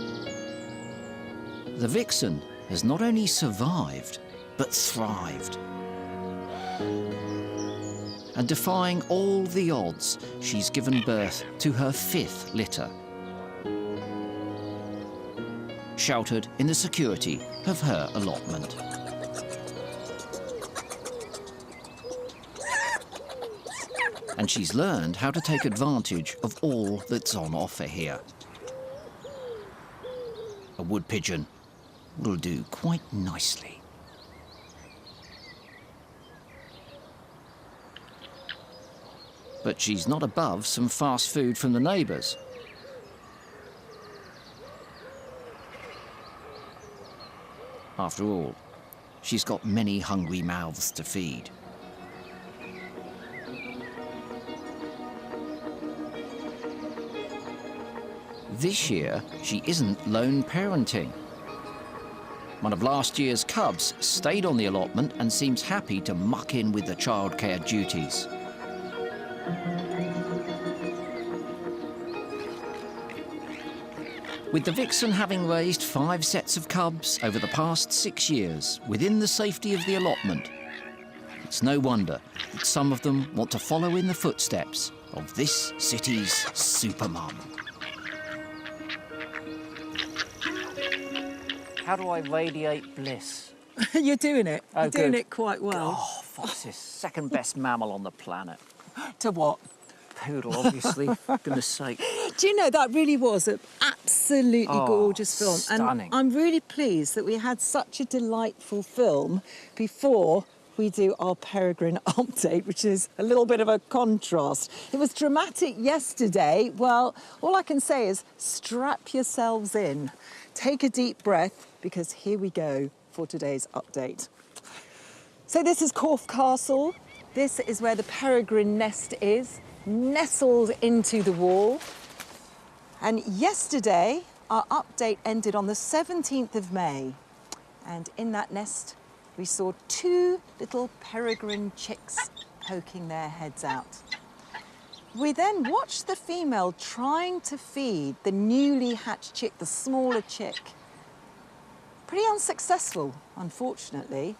The vixen has not only survived, but thrived. And defying all the odds, she's given birth to her 5th litter, sheltered in the security of her allotment. And she's learned how to take advantage of all that's on offer here. A wood pigeon will do quite nicely. But she's not above some fast food from the neighbours. After all, she's got many hungry mouths to feed. This year, she isn't lone parenting. One of last year's cubs stayed on the allotment and seems happy to muck in with the childcare duties. With the vixen having raised 5 sets of cubs over the past 6 years within the safety of the allotment, it's no wonder that some of them want to follow in the footsteps of this city's supermum. How do I radiate bliss? You're doing it. Oh, You're doing good. it quite well. Oh, foxes, second best mammal on the planet. To what? Poodle, obviously, for goodness sake. Do you know, that really was an absolutely Oh, gorgeous film. stunning. And I'm really pleased that we had such a delightful film before we do our Peregrine update, which is a little bit of a contrast. It was dramatic yesterday. Well, all I can say is strap yourselves in. Take a deep breath, because here we go for today's update. So this is Corfe Castle. This is where the peregrine nest is, nestled into the wall. And yesterday, our update ended on the 17th of May. And in that nest, we saw 2 little peregrine chicks poking their heads out. We then watched the female trying to feed the newly hatched chick, the smaller chick. Pretty unsuccessful, unfortunately.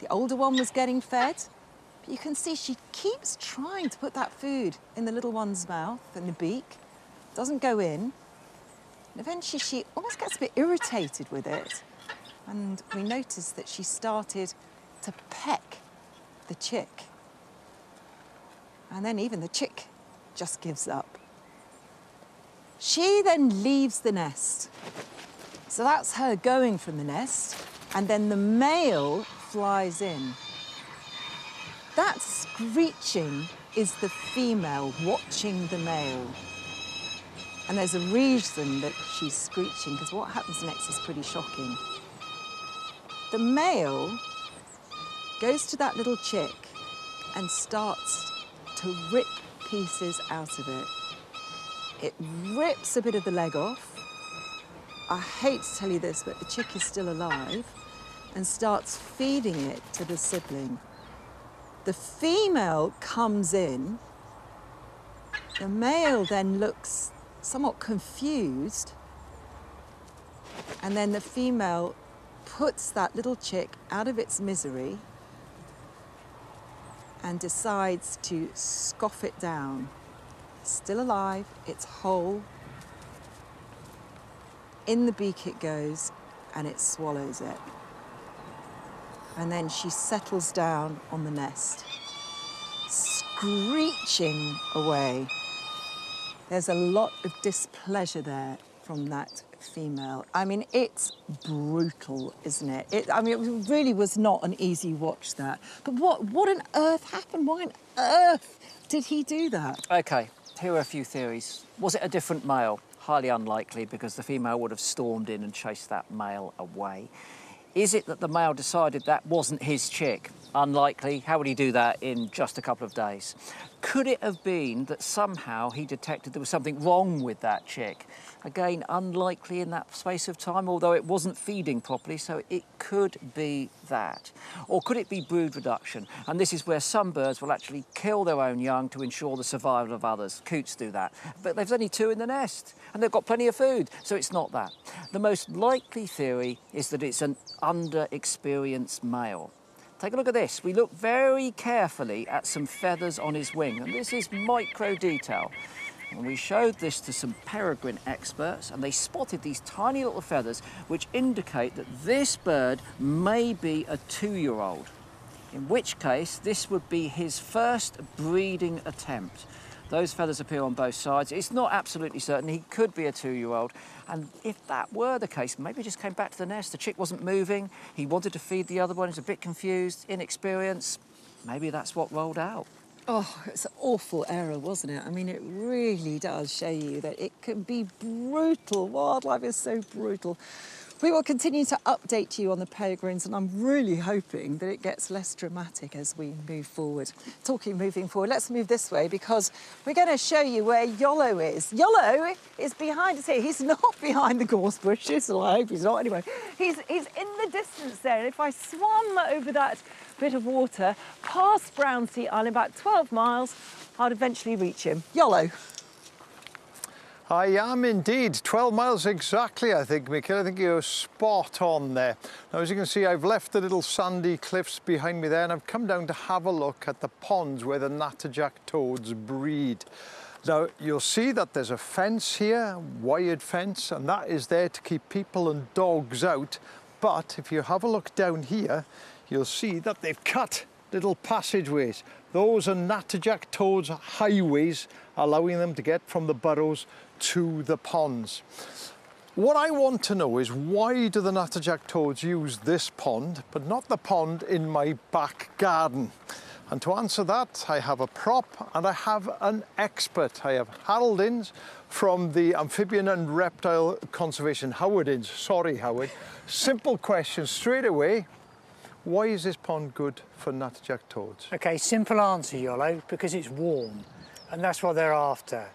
The older one was getting fed, but you can see she keeps trying to put that food in the little one's mouth, in the beak. Doesn't go in. And eventually she almost gets a bit irritated with it. And we noticed that she started to peck the chick. And then even the chick just gives up. She then leaves the nest. So that's her going from the nest, and then the male flies in. That screeching is the female watching the male. And there's a reason that she's screeching, because what happens next is pretty shocking. The male goes to that little chick and starts to rip pieces out of it. It rips a bit of the leg off. I hate to tell you this, but the chick is still alive, and starts feeding it to the sibling. The female comes in. The male then looks somewhat confused, and then the female puts that little chick out of its misery and decides to scoff it down. It's still alive, it's whole. In the beak it goes, and it swallows it. And then she settles down on the nest, screeching away. There's a lot of displeasure there from that female. I mean, it's brutal, isn't it? It really was not an easy watch, that. But what on earth happened? Why on earth did he do that? OK, here are a few theories. Was it a different male? Highly unlikely, because the female would have stormed in and chased that male away. Is it that the male decided that wasn't his chick? Unlikely. How would he do that in just a couple of days? Could it have been that somehow he detected there was something wrong with that chick? Again, unlikely in that space of time, although it wasn't feeding properly, so it could be that. Or could it be brood reduction? And this is where some birds will actually kill their own young to ensure the survival of others. Coots do that. But there's only 2 in the nest, and they've got plenty of food, so it's not that. The most likely theory is that it's an under-experienced male. Take a look at this. We look very carefully at some feathers on his wing, and this is micro detail. And we showed this to some peregrine experts, and they spotted these tiny little feathers which indicate that this bird may be a 2-year-old, in which case this would be his first breeding attempt. Those feathers appear on both sides. It's not absolutely certain. He could be a 2-year-old. And if that were the case, maybe he just came back to the nest. The chick wasn't moving. He wanted to feed the other one. He was a bit confused, inexperienced. Maybe that's what rolled out. Oh, it's an awful error, wasn't it? I mean, it really does show you that it can be brutal. Wildlife is so brutal. We will continue to update you on the peregrines, and I'm really hoping that it gets less dramatic as we move forward. Talking moving forward, let's move this way, because we're going to show you where Iolo is. Iolo is behind us here. He's not behind the gorse bushes, well, I hope he's not anyway. He's in the distance there, and if I swam over that bit of water past Brownsea Island, about 12 miles, I'd eventually reach him. Iolo. I am indeed. 12 miles exactly, I think, Michaela. I think you're spot on there. Now, as you can see, I've left the little sandy cliffs behind me there, and I've come down to have a look at the ponds where the natterjack toads breed. Now, you'll see that there's a fence here, wired fence, and that is there to keep people and dogs out. But if you have a look down here, you'll see that they've cut little passageways. Those are natterjack toads' highways, allowing them to get from the burrows to the ponds. What I want to know is, why do the natterjack toads use this pond but not the pond in my back garden? And to answer that, I have a prop and I have an expert. I have Harold Innes from the Amphibian and Reptile Conservation. Howard Innes, sorry Howard. Simple question straight away. Why is this pond good for natterjack toads? Okay, simple answer, Iolo, because it's warm, and that's what they're after.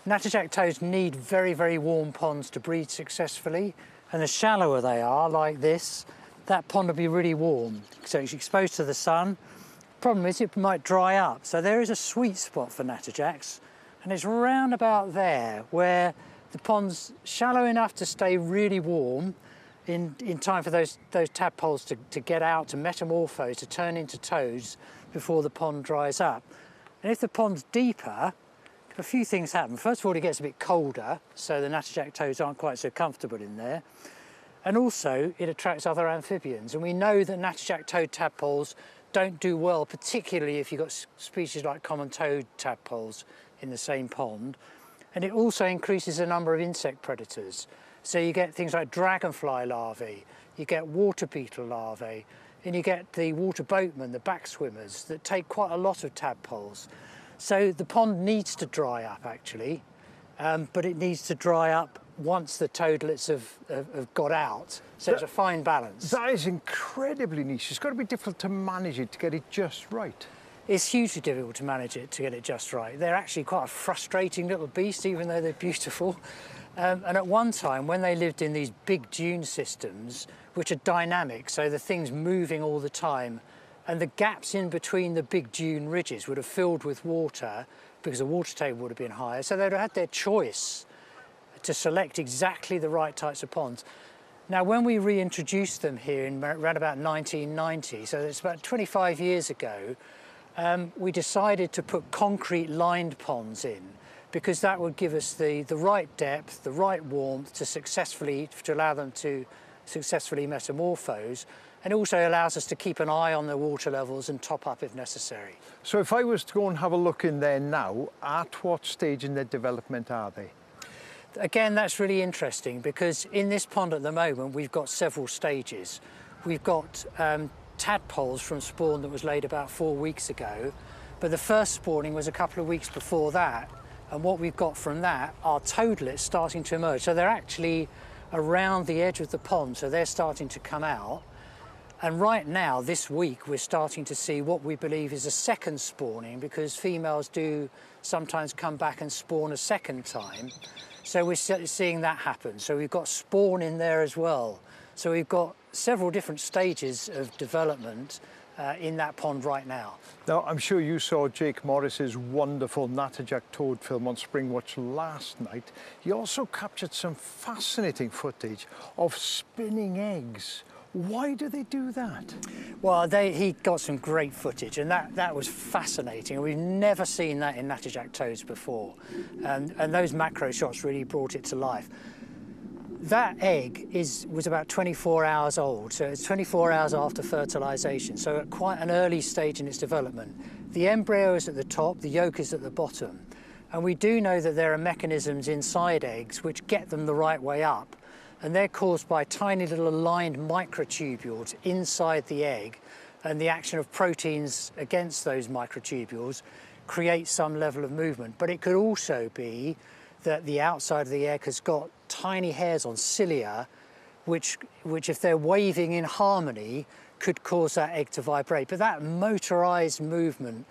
Natterjack toads need very, very warm ponds to breed successfully, and the shallower they are, like this, that pond will be really warm, so it's exposed to the sun. Problem is, it might dry up, so there is a sweet spot for natterjacks, and it's round about there where the pond's shallow enough to stay really warm in time for those tadpoles to get out, to metamorphose, to turn into toads before the pond dries up. And if the pond's deeper, a few things happen. First of all, it gets a bit colder, so the natterjack toads aren't quite so comfortable in there. And also, it attracts other amphibians. And we know that natterjack toad tadpoles don't do well, particularly if you've got species like common toad tadpoles in the same pond. And it also increases the number of insect predators. So you get things like dragonfly larvae, you get water beetle larvae, and you get the water boatmen, the back swimmers, that take quite a lot of tadpoles. So the pond needs to dry up, actually, but it needs to dry up once the toadlets have got out. So it's a fine balance. That is incredibly niche. It's got to be difficult to manage it, to get it just right. It's hugely difficult to manage it, to get it just right. They're actually quite a frustrating little beast, even though they're beautiful. And at one time, when they lived in these big dune systems, which are dynamic, so the thing's moving all the time, and the gaps in between the big dune ridges would have filled with water because the water table would have been higher, so they'd have had their choice to select exactly the right types of ponds. Now, when we reintroduced them here in around about 1990, so it's about 25 years ago, we decided to put concrete lined ponds in because that would give us the right depth, the right warmth to allow them to successfully metamorphose, and also allows us to keep an eye on the water levels and top up if necessary. So if I was to go and have a look in there now, at what stage in their development are they? Again, that's really interesting because in this pond at the moment we've got several stages. We've got tadpoles from spawn that was laid about 4 weeks ago, but the first spawning was a couple of weeks before that, and what we've got from that are toadlets starting to emerge. So they're actually around the edge of the pond, so they're starting to come out. And right now, this week, we're starting to see what we believe is a second spawning, because females do sometimes come back and spawn a second time. So we're seeing that happen. So we've got spawn in there as well. So we've got several different stages of development in that pond right now. Now, I'm sure you saw Jake Morris's wonderful natterjack toad film on Springwatch last night. He also captured some fascinating footage of spinning eggs. Why do they do that? Well, he got some great footage, and that was fascinating. We've never seen that in natterjack toads before, and those macro shots really brought it to life. That egg was about 24 hours old, so it's 24 hours after fertilisation, so at quite an early stage in its development. The embryo is at the top, the yolk is at the bottom, and we do know that there are mechanisms inside eggs which get them the right way up, and they're caused by tiny little aligned microtubules inside the egg, and the action of proteins against those microtubules creates some level of movement. But it could also be that the outside of the egg has got tiny hairs on cilia, which if they're waving in harmony, could cause that egg to vibrate. But that motorized movement,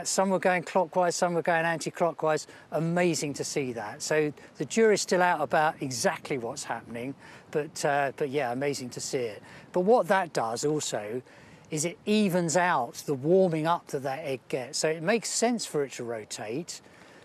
some were going clockwise, some were going anti-clockwise, amazing to see that. So the jury's still out about exactly what's happening, but yeah, amazing to see it. But what that does also is it evens out the warming up that egg gets. So it makes sense for it to rotate,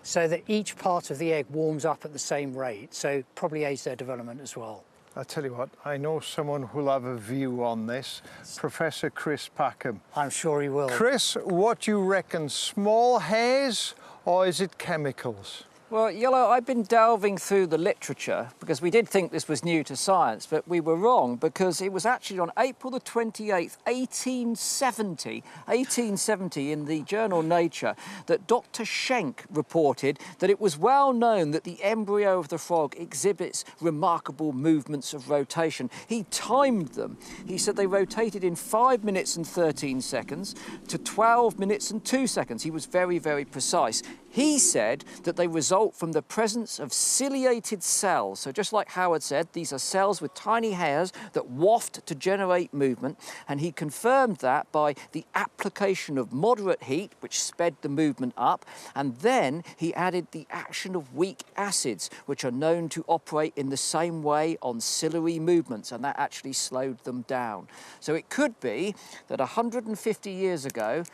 so that each part of the egg warms up at the same rate, so probably aids their development as well. I'll tell you what, I know someone who'll have a view on this, Professor Chris Packham. I'm sure he will. Chris, what do you reckon, small hairs or is it chemicals? Well, Iolo, I've been delving through the literature because we did think this was new to science, but we were wrong because it was actually on April the 28th, 1870 in the journal Nature that Dr. Schenk reported that it was well known that the embryo of the frog exhibits remarkable movements of rotation. He timed them. He said they rotated in 5 minutes and 13 seconds to 12 minutes and 2 seconds. He was very, very precise. He said that they result from the presence of ciliated cells. So just like Howard said, these are cells with tiny hairs that waft to generate movement. And he confirmed that by the application of moderate heat, which sped the movement up. And then he added the action of weak acids, which are known to operate in the same way on ciliary movements. And that actually slowed them down. So it could be that 150 years ago,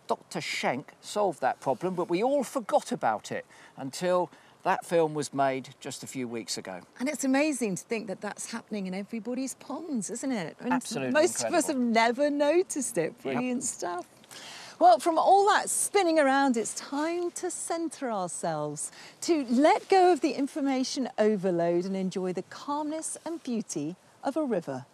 Dr. Schenk solved that problem, but we all forgot about it until that film was made just a few weeks ago. And it's amazing to think that that's happening in everybody's ponds, isn't it? And absolutely most incredible. of us have never noticed it. Brilliant stuff. Well, from all that spinning around, it's time to centre ourselves, to let go of the information overload and enjoy the calmness and beauty of a river.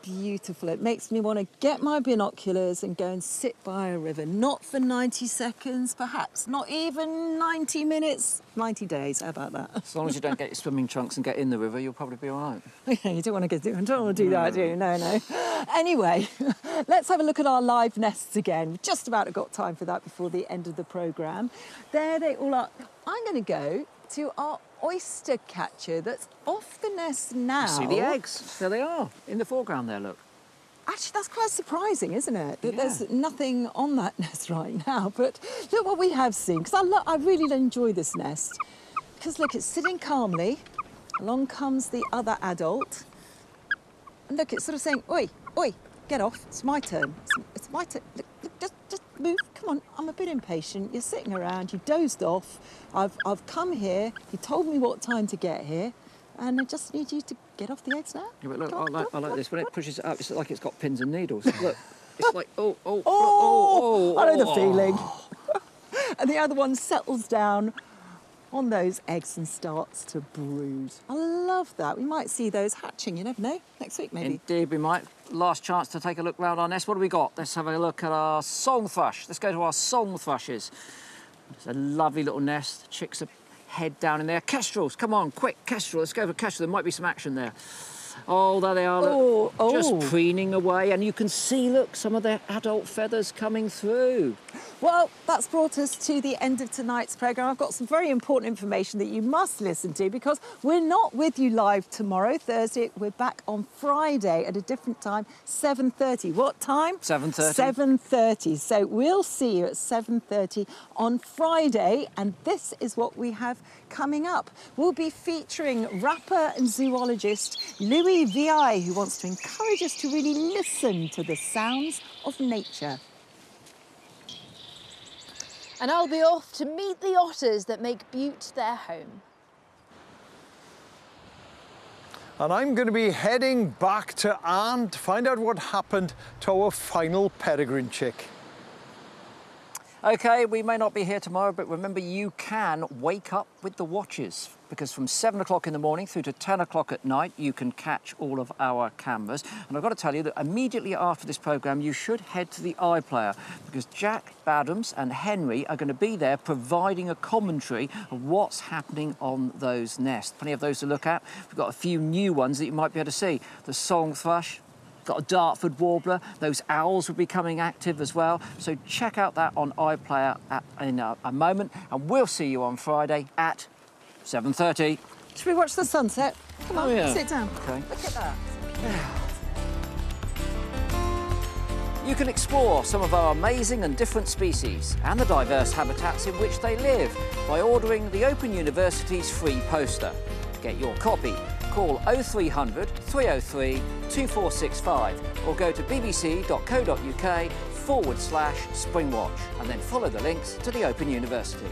beautiful. It makes me want to get my binoculars and go and sit by a river. Not for 90 seconds, perhaps. Not even 90 minutes. 90 days, how about that? As long as you don't get your swimming trunks and get in the river, you'll probably be all right. Yeah, you don't want to do that, do you? No, no. Anyway, let's have a look at our live nests again. We've just about got time for that before the end of the programme. There they all are. I'm going to go to our oyster catcher that's off the nest now. See the eggs? There they are, in the foreground there, look. Actually, that's quite surprising, isn't it? That there's nothing on that nest right now. But look what we have seen, because I really enjoy this nest. Because look, it's sitting calmly. Along comes the other adult. And look, it's sort of saying, oi, oi, get off, it's my turn. It's my turn. Look, just move, come on, I'm a bit impatient. You're sitting around, you dozed off. I've come here, you told me what time to get here, and I just need you to get off the eggs now. Yeah, but look, I like this. When it pushes it up, it's like it's got pins and needles. Look, it's like, oh. I know the feeling. And the other one settles down on those eggs and starts to brood. I love that. We might see those hatching, you never know, next week maybe. Indeed, we might. Last chance to take a look round our nest. What do we got? Let's have a look at our song thrush. Let's go to our song thrushes. It's a lovely little nest. Chicks are head down in there. Kestrels, come on, quick, kestrel. Let's go for kestrel. There might be some action there. Oh, there they are, look. Just preening away. And you can see, look, some of their adult feathers coming through. Well, that's brought us to the end of tonight's programme. I've got some very important information that you must listen to because we're not with you live tomorrow, Thursday. We're back on Friday at a different time, 7:30. What time? 7:30. 7:30. So we'll see you at 7:30 on Friday, and this is what we have coming up. We'll be featuring rapper and zoologist Louis VI, who wants to encourage us to really listen to the sounds of nature. And I'll be off to meet the otters that make Bute their home. And I'm going to be heading back to Arn to find out what happened to our final peregrine chick. OK, we may not be here tomorrow, but remember, you can wake up with the watches because from 7 o'clock in the morning through to 10 o'clock at night, you can catch all of our cameras. And I've got to tell you that immediately after this programme, you should head to the iPlayer because Jack Badams and Henry are going to be there providing a commentary of what's happening on those nests. Plenty of those to look at. We've got a few new ones that you might be able to see. The song thrush. Got a Dartford warbler, those owls will be coming active as well. So check out that on iPlayer in a moment, and we'll see you on Friday at 7:30. Should we watch the sunset? Come on, sit down. Okay. Look at that. You can explore some of our amazing and different species and the diverse habitats in which they live by ordering the Open University's free poster. To get your copy, call 0300 303 2465 or go to bbc.co.uk/Springwatch and then follow the links to the Open University.